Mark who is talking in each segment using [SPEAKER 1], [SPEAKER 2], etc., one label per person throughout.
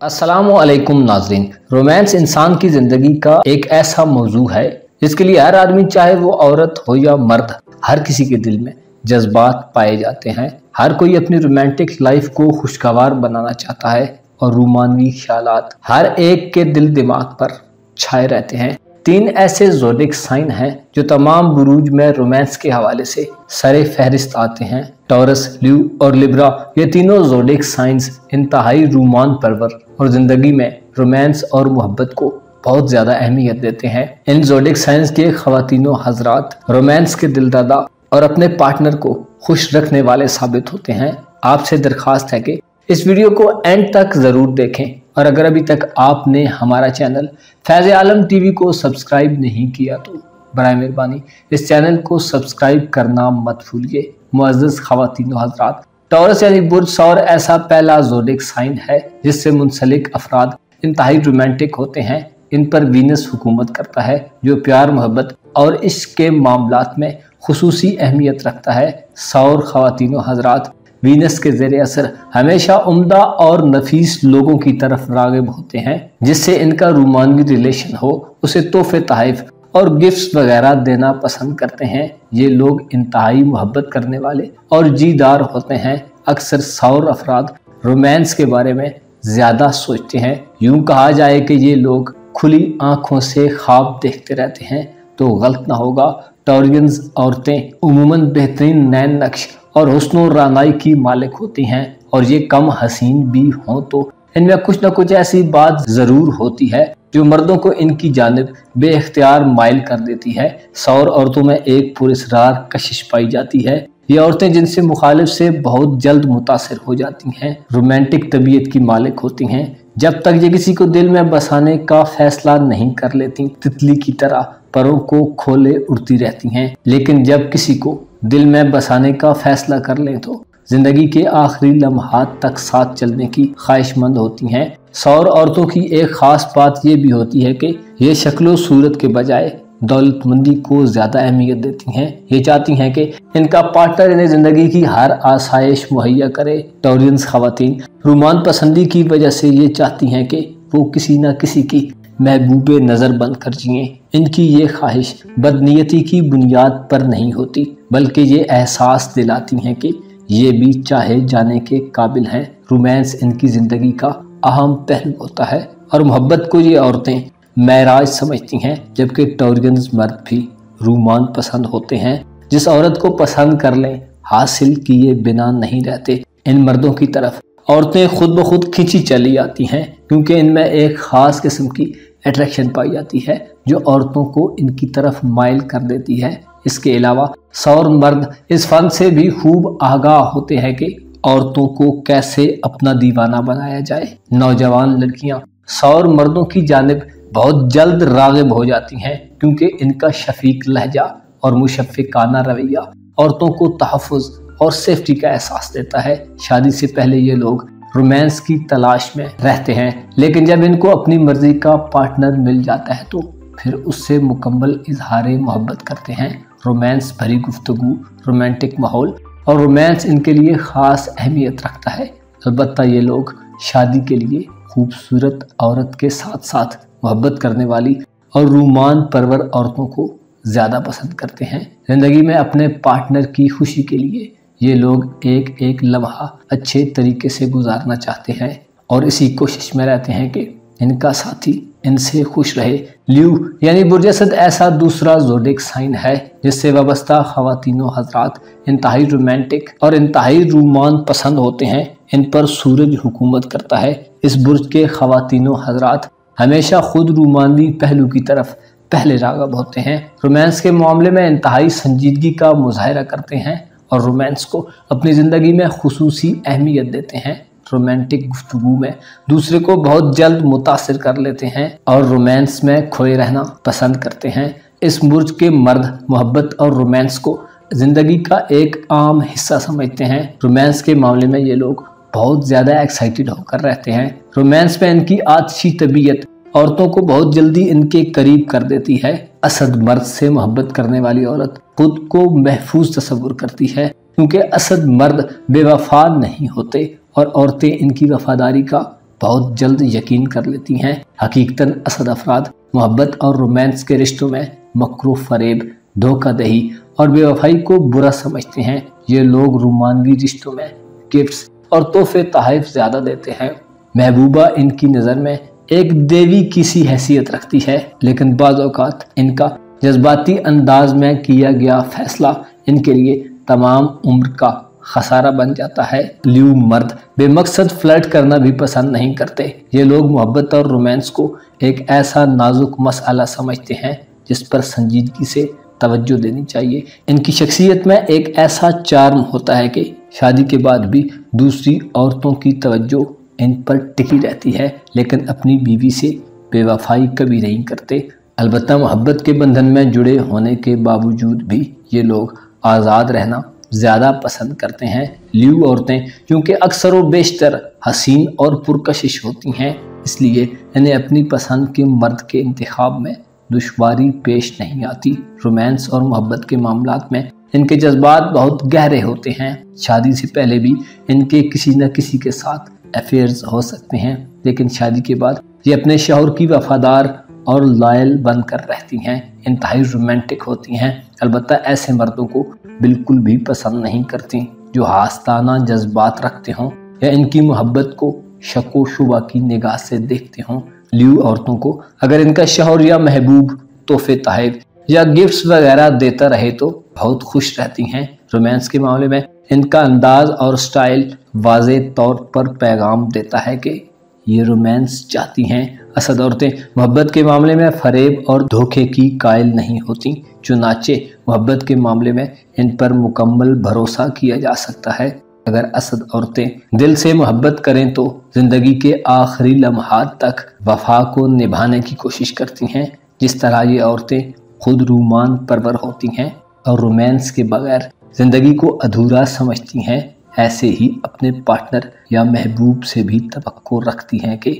[SPEAKER 1] अस्सलामुअलैकुम नाज़रीन। रोमांस इंसान की ज़िंदगी का एक ऐसा मौजू है जिसके लिए हर आदमी, चाहे वो औरत हो या मर्द, हर किसी के दिल में जज्बात पाए जाते हैं। हर कोई अपनी रोमांटिक लाइफ को खुशगवार बनाना चाहता है और रूमानी ख्यालात हर एक के दिल दिमाग पर छाए रहते हैं। 3 ऐसे ज़ोडिक साइन हैं जो तमाम बुरूज में रोमांस के हवाले से सरे फहरिस्त आते हैं। टॉरस, ल्यू और लिब्रा, ये तीनों ज़ोडिक साइंस इंतहाई रूमान परवर और ज़िंदगी में रोमांस और मोहब्बत को बहुत ज़्यादा अहमियत देते हैं। इन ज़ोडिक साइंस के ख़वातीनो हज़रात रोमांस के दिलदादा और अपने पार्टनर को खुश रखने वाले साबित होते हैं। आपसे दरख्वास्त है कि इस वीडियो को एंड तक ज़रूर देखें और अगर अभी तक आपने हमारा चैनल फैज़ आलम टीवी को सब्सक्राइब नहीं किया तो बराए मेहरबानी इस चैनल को सब्सक्राइब करना मत भूलिए। मुअज़्ज़ज़ ख़वातीनो हज़रात, टॉरस यानी बुर्ज सौर ऐसा पहला ज़ोडिक साइन है जिससे मुंसलिक अफराद इंतहाई रोमांटिक होते हैं। इन पर वीनस हुकूमत करता है जो प्यार, मोहब्बत और इश्क के मामलात में खुसूसी अहमियत रखता है। सौर ख़वातीनो हज़रात वीनस के ज़ेरे असर हमेशा उम्दा और नफीस लोगों की तरफ राग़िब होते हैं। जिससे इनका रूमानी रिलेशन हो उसे तोहफे, तहफ़ और गिफ्ट्स वगैरह देना पसंद करते हैं। ये लोग इंतहाई मोहब्बत करने वाले और जीदार होते हैं। अक्सर सौर अफराद रोमांस के बारे में ज़्यादा सोचते हैं। यूँ कहा जाए कि ये लोग खुली आँखों से ख्वाब देखते रहते हैं तो गलत ना होगा। टॉरियंस औरतें उमूमन बेहतरीन नैन नक्श और हुस्न रानाई की मालिक होती हैं और ये कम हसीन भी हों तो इनमें कुछ न कुछ ऐसी बात ज़रूर होती है जो मर्दों को इनकी जानिब बेइख्तियार माइल कर देती है। सौर औरतों में एक पुरस्रार कशिश पाई जाती है। ये औरतें जिनसे मुखालिफ से बहुत जल्द मुतासिर हो जाती हैं, रोमांटिक तबीयत की मालिक होती हैं। जब तक ये किसी को दिल में बसाने का फैसला नहीं कर लेती, तितली की तरह परों को खोले उड़ती रहती हैं। लेकिन जब किसी को दिल में बसाने का फैसला कर लें तो जिंदगी के आखिरी लम्हात तक साथ चलने की ख्वाहिशमंद होती हैं। सौर औरतों की एक ख़ास बात यह भी होती है कि ये शक्लो सूरत के बजाय दौलतमंदी को ज़्यादा अहमियत देती हैं। ये चाहती हैं कि इनका पार्टनर इन्हें ज़िंदगी की हर आसाइश मुहैया करे। टॉरियंस ख़वातीन रूमान पसंदी की वजह से ये चाहती हैं कि वो किसी न किसी की महबूबे नज़र बन कर जिएँ। इनकी ये ख्वाहिश बदनीयती की बुनियाद पर नहीं होती बल्कि ये एहसास दिलाती हैं कि ये भी चाहे जाने के काबिल हैं। रोमांस इनकी ज़िंदगी का अहम पहलू होता है और मोहब्बत को ये औरतें महराज समझती हैं, जबकि टॉरियंस मर्द भी रूमान पसंद होते हैं। जिस औरत को पसंद कर लें हासिल किए बिना नहीं रहते। इन मर्दों की तरफ औरतें खुद ब खुद खींची चली आती हैं क्योंकि इनमें एक ख़ास किस्म की अट्रैक्शन पाई जाती है जो औरतों को इनकी तरफ माइल कर देती है। इसके अलावा सौर मर्द इस फन से भी खूब आगाह होते हैं कि औरतों को कैसे अपना दीवाना बनाया जाए। नौजवान लड़कियां सौर मर्दों की जानिब बहुत जल्द राग़िब हो जाती हैं क्योंकि इनका शफीक लहजा और मुशफ़िकाना रवैया औरतों को तहफ़्फ़ुज़ और सेफ्टी का एहसास देता है। शादी से पहले ये लोग रोमांस की तलाश में रहते हैं, लेकिन जब इनको अपनी मर्जी का पार्टनर मिल जाता है तो फिर उससे मुकम्मल इजहार मोहब्बत करते हैं। रोमांस भरी गुफ्तगू, रोमांटिक माहौल और रोमांस इनके लिए ख़ास अहमियत रखता है। अलबत्ता ये लोग शादी के लिए खूबसूरत औरत के साथ साथ मोहब्बत करने वाली और रूमान परवर औरतों को ज़्यादा पसंद करते हैं। ज़िंदगी में अपने पार्टनर की खुशी के लिए ये लोग एक एक लम्हा अच्छे तरीके से गुजारना चाहते हैं और इसी कोशिश में रहते हैं कि इनका साथी इनसे खुश रहे। ल्यू यानी बुर्ज असद ऐसा दूसरा ज़ोडिक साइन है जिससे वाबस्ता ख़वातीनो हज़रात इंतहाई रोमांटिक और इंतहाई रूमान पसंद होते हैं। इन पर सूरज हुकूमत करता है। इस बुर्ज के ख़वातीनो हज़रात हमेशा खुद रूमानी पहलू की तरफ पहले राग़िब होते हैं। रोमांस के मामले में इंतहाई संजीदगी का मुज़ाहिरा करते हैं और रोमांस को अपनी ज़िंदगी में खुसूसी अहमियत देते हैं। रोमांटिक गुफ्तगू में दूसरे को बहुत जल्द मुतासिर कर लेते हैं और रोमांस में खोए रहना पसंद करते हैं। इस बुर्ज के मर्द मोहब्बत और रोमांस को ज़िंदगी का एक आम हिस्सा समझते हैं। रोमांस के मामले में ये लोग बहुत ज़्यादा एक्साइटेड होकर रहते हैं। रोमांस में इनकी आतिशी तबीयत औरतों को बहुत जल्दी इनके करीब कर देती है। असद मर्द से मोहब्बत करने वाली औरत खुद को महफूज तस्वुर करती है क्योंकि असद मर्द बेवफा नहीं होते और औरतें इनकी वफादारी का बहुत जल्द यकीन कर लेती हैं। हकीकतन असद अफराद मोहब्बत और रोमांस के रिश्तों में मकरू फरेब, धोखाधड़ी और बेवफाई को बुरा समझते हैं। ये लोग रोमानवी रिश्तों में गिफ्ट्स और तोहफे तोहफ़ ज्यादा देते हैं। महबूबा इनकी नज़र में एक देवी की सी हैसियत रखती है, लेकिन बाज़ औक़ात इनका जज्बाती अंदाज में किया गया फैसला इनके लिए तमाम उम्र का खसारा बन जाता है। ल्यू मर्द बेमकसद फ्लर्ट करना भी पसंद नहीं करते। ये लोग मोहब्बत और रोमांस को एक ऐसा नाजुक मसला समझते हैं जिस पर संजीदगी से तवज्जो देनी चाहिए। इनकी शख्सियत में एक ऐसा चार्म होता है कि शादी के बाद भी दूसरी औरतों की तवज्जो इन पर टिकी रहती है, लेकिन अपनी बीवी से बेवफाई कभी नहीं करते। अलबत्ता मोहब्बत के बंधन में जुड़े होने के बावजूद भी ये लोग आज़ाद रहना ज़्यादा पसंद करते हैं। ल्यू औरतें क्योंकि अक्सर व बेशतर हसीन और पुरकशिश होती हैं, इसलिए इन्हें अपनी पसंद के मर्द के इंतखाब में दुश्वारी पेश नहीं आती। रोमांस और मोहब्बत के मामलात में इनके जज्बात बहुत गहरे होते हैं। शादी से पहले भी इनके किसी न किसी के साथ अफेयर्स हो सकते हैं, लेकिन शादी के बाद ये अपने शौहर की वफादार और लॉयल बनकर रहती हैं। इंतहाई रोमांटिक होती हैं। अलबत्ता ऐसे मर्दों को बिल्कुल भी पसंद नहीं करती जो हास्ताना जज्बात रखते हों या इनकी मोहब्बत को शको शुबा की निगाह से देखते हों। ल्यू औरतों को अगर इनका शौहर या महबूब तोहफे तोहफ़ या गिफ्ट्स वगैरह देता रहे तो बहुत खुश रहती हैं। रोमांस के मामले में इनका अंदाज और स्टाइल वाज़े तौर पर पैगाम देता है कि ये रोमांस चाहती हैं। असद औरतें मोहब्बत के मामले में फरेब और धोखे की कायल नहीं होती। चुनाचे मोहब्बत के मामले में इन पर मुकम्मल भरोसा किया जा सकता है। अगर असद औरतें दिल से मोहब्बत करें तो जिंदगी के आखिरी लम्हात तक वफा को निभाने की कोशिश करती हैं। जिस तरह ये औरतें खुद रूमान परवर होती हैं और रोमांस के बगैर जिंदगी को अधूरा समझती हैं, ऐसे ही अपने पार्टनर या महबूब से भी तवक्को रखती हैं कि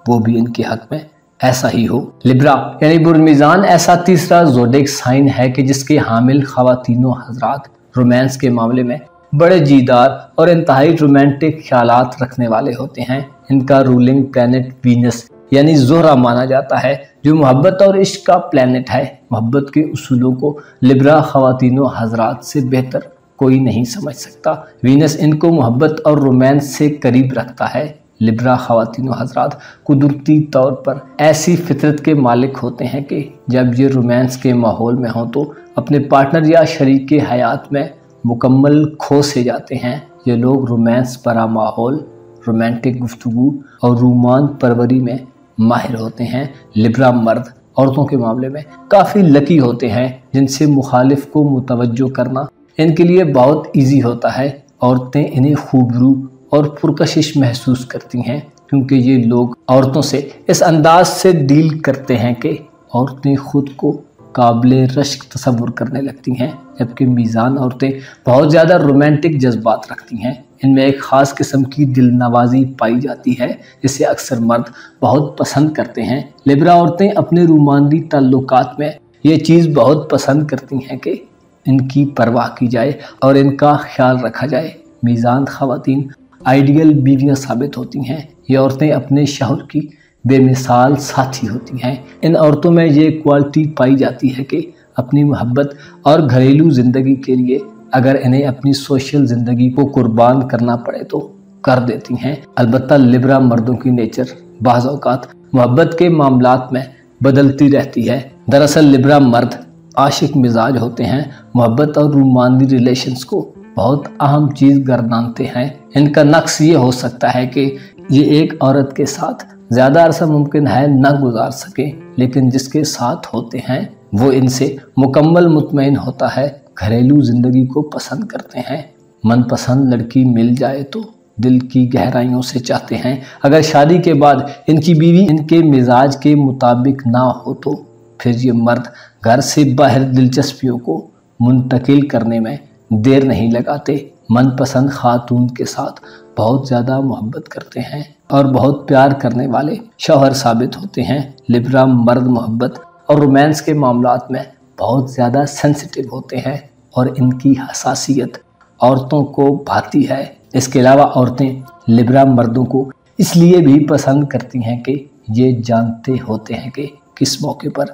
[SPEAKER 1] वो भी इनके हक में ऐसा ही हो। लिब्रा यानी बुरमीज़ान ऐसा तीसरा ज़ोडिक साइन है कि जिसके हामिल ख़वातीनो हज़रात रोमांस के मामले में बड़े जीदार और इंतहाई रोमांटिक ख्यालात रखने वाले होते हैं। इनका रूलिंग प्लैनेट वीनस यानी ज़ोहरा माना जाता है, जो मोहब्बत और इश्क का प्लैनेट है। मोहब्बत के उसूलों को लिब्रा ख़वातीनो हज़रात से बेहतर कोई नहीं समझ सकता। वीनस इनको मोहब्बत और रोमांस से करीब रखता है। लिब्रा ख़वातीनो हज़रात कुदरती तौर पर ऐसी फितरत के मालिक होते हैं कि जब ये रोमांस के माहौल में हों तो अपने पार्टनर या शरीक के हयात में मुकम्मल खो से जाते हैं। ये लोग रोमांस भरा माहौल, रोमांटिक गुफ्तगू और रूमान परवरी में माहिर होते हैं। लिब्रा मर्द औरतों के मामले में काफ़ी लकी होते हैं, जिनसे मुखालिफ को मुतवज्जो करना इनके लिए बहुत इजी होता है। औरतें इन्हें खूबरू और पुरकशिश महसूस करती हैं, क्योंकि ये लोग औरतों से इस अंदाज से डील करते हैं कि औरतें खुद को काबिले रश्क तसव्वुर करने लगती हैं, जबकि मीज़ान औरतें बहुत ज़्यादा रोमांटिक जज्बात रखती हैं। इनमें एक ख़ास किस्म की दिलनवाजी पाई जाती है, जिसे अक्सर मर्द बहुत पसंद करते हैं। लिब्रा औरतें अपने रूमानी ताल्लुकात में ये चीज़ बहुत पसंद करती हैं कि इनकी परवाह की जाए और इनका ख्याल रखा जाए। मीज़ान ख़वातीन आइडियल बीवियाँ साबित होती हैं। ये औरतें अपने शौहर की बेमिसाल साथी होती हैं। इन औरतों में ये क्वालिटी पाई जाती है कि अपनी मोहब्बत और घरेलू ज़िंदगी के लिए अगर इन्हें अपनी सोशल ज़िंदगी को कुर्बान करना पड़े तो कर देती हैं। अलबत्ता लिब्रा मर्दों की नेचर बाज़ औक़ात मोहब्बत के मामलात में बदलती रहती है। दरअसल लिब्रा मर्द आशिक मिजाज होते हैं, मोहब्बत और रूमानी रिलेशंस को बहुत अहम चीज़ गर्दानते हैं। इनका नक्स ये हो सकता है कि ये एक औरत के साथ ज़्यादा अरसा मुमकिन है न गुजार सके, लेकिन जिसके साथ होते हैं वो इनसे मुकम्मल मुतमईन होता है। घरेलू ज़िंदगी को पसंद करते हैं। मनपसंद लड़की मिल जाए तो दिल की गहराइयों से चाहते हैं। अगर शादी के बाद इनकी बीवी इनके मिजाज के मुताबिक ना हो तो फिर ये मर्द घर से बाहर दिलचस्पियों को मुंतकिल करने में देर नहीं लगाते। मनपसंद खातून के साथ बहुत ज़्यादा मोहब्बत करते हैं और बहुत प्यार करने वाले शौहर साबित होते हैं। लिब्रा मर्द मोहब्बत और रोमांस के मामलात में बहुत ज़्यादा सेंसिटिव होते हैं और इनकी हसासियत औरतों को भाती है। इसके अलावा औरतें लिब्रा मर्दों को इसलिए भी पसंद करती हैं कि ये जानते होते हैं कि किस मौके पर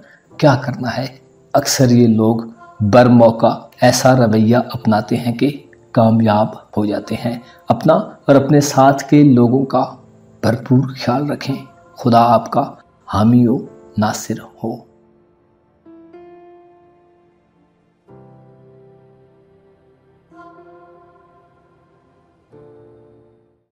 [SPEAKER 1] क्या करना है। अक्सर ये लोग बर मौका ऐसा रवैया अपनाते हैं कि कामयाब हो जाते हैं। अपना और अपने साथ के लोगों का भरपूर ख्याल रखें। खुदा आपका हामी हो, नासिर हो।